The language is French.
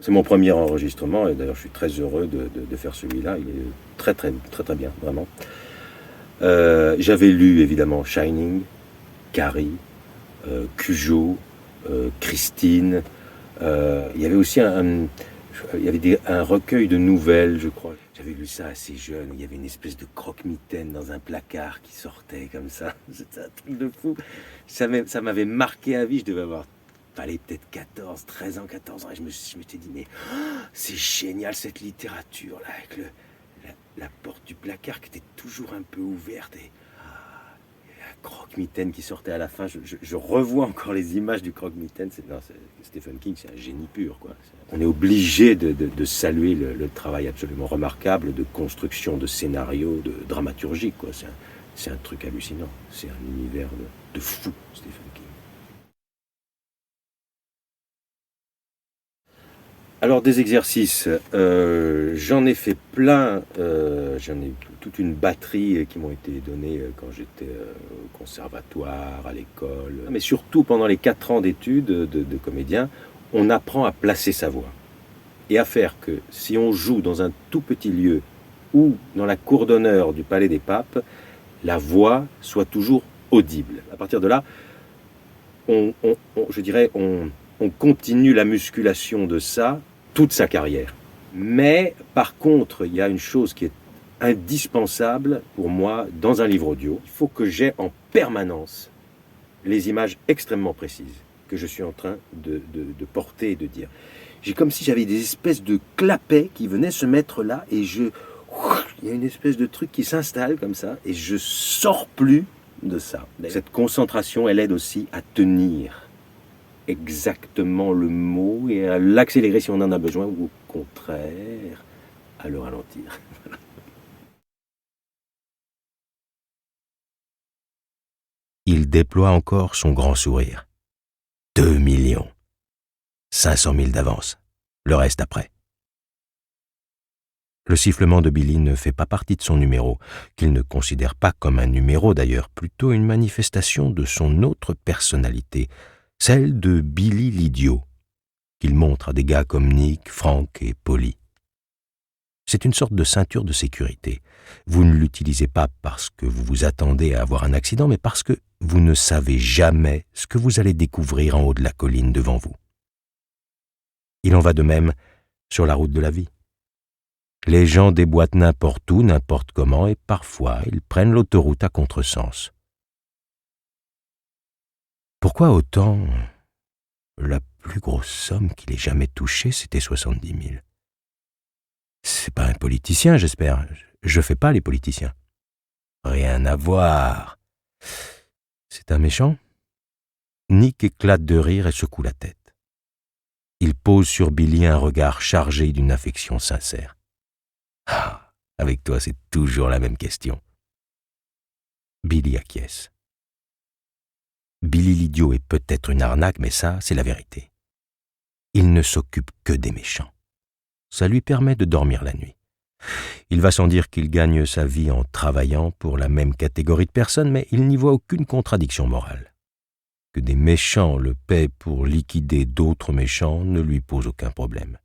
C'est mon premier enregistrement et d'ailleurs je suis très heureux de faire celui-là. Il est très très très très bien, vraiment. J'avais lu évidemment Shining, Carrie, Cujo, Christine. Il y avait aussi un recueil de nouvelles, je crois. J'avais lu ça assez jeune. Il y avait une espèce de croque-mitaine dans un placard qui sortait comme ça. C'était un truc de fou. Ça m'avait marqué à vie. Je devais avoir peut-être 13 ans, 14 ans. Et je m'étais dit, mais c'est génial cette littérature-là, avec la porte du placard qui était toujours un peu ouverte. Et un croque-mitaine qui sortait à la fin. Je revois encore les images du croque-mitaine. Stephen King, c'est un génie pur, quoi. On est obligé de saluer le travail absolument remarquable de construction de scénario, de dramaturgie, quoi. C'est un truc hallucinant. C'est un univers de fou, Stephen King. Alors des exercices, j'en ai fait plein, j'en ai toute une batterie qui m'ont été donnés quand j'étais au conservatoire, à l'école. Mais surtout pendant les 4 ans d'études de comédien, on apprend à placer sa voix. Et à faire que si on joue dans un tout petit lieu ou dans la cour d'honneur du Palais des Papes, la voix soit toujours audible. À partir de là, on continue la musculation de ça toute sa carrière. Mais par contre, il y a une chose qui est indispensable pour moi dans un livre audio. Il faut que j'aie en permanence les images extrêmement précises que je suis en train de porter et de dire. J'ai comme si j'avais des espèces de clapets qui venaient se mettre là et il y a une espèce de truc qui s'installe comme ça et je sors plus de ça. Cette concentration, elle aide aussi à tenir exactement le mot et à l'accélérer si on en a besoin ou au contraire à le ralentir. Il déploie encore son grand sourire. 2 millions. 500 000 d'avance. Le reste après. Le sifflement de Billy ne fait pas partie de son numéro, qu'il ne considère pas comme un numéro d'ailleurs, plutôt une manifestation de son autre personnalité, celle de Billy l'idiot, qu'il montre à des gars comme Nick, Frank et Polly. C'est une sorte de ceinture de sécurité. Vous ne l'utilisez pas parce que vous vous attendez à avoir un accident, mais parce que vous ne savez jamais ce que vous allez découvrir en haut de la colline devant vous. Il en va de même sur la route de la vie. Les gens déboîtent n'importe où, n'importe comment, et parfois ils prennent l'autoroute à contresens. Pourquoi autant? La plus grosse somme qu'il ait jamais touchée, c'était 70 000. C'est pas un politicien, j'espère. Je fais pas les politiciens. Rien à voir. C'est un méchant? Nick éclate de rire et secoue la tête. Il pose sur Billy un regard chargé d'une affection sincère. Ah, avec toi, c'est toujours la même question. Billy acquiesce. Billy l'idiot est peut-être une arnaque, mais ça, c'est la vérité. Il ne s'occupe que des méchants. Ça lui permet de dormir la nuit. Il va sans dire qu'il gagne sa vie en travaillant pour la même catégorie de personnes, mais il n'y voit aucune contradiction morale. Que des méchants le paient pour liquider d'autres méchants ne lui pose aucun problème.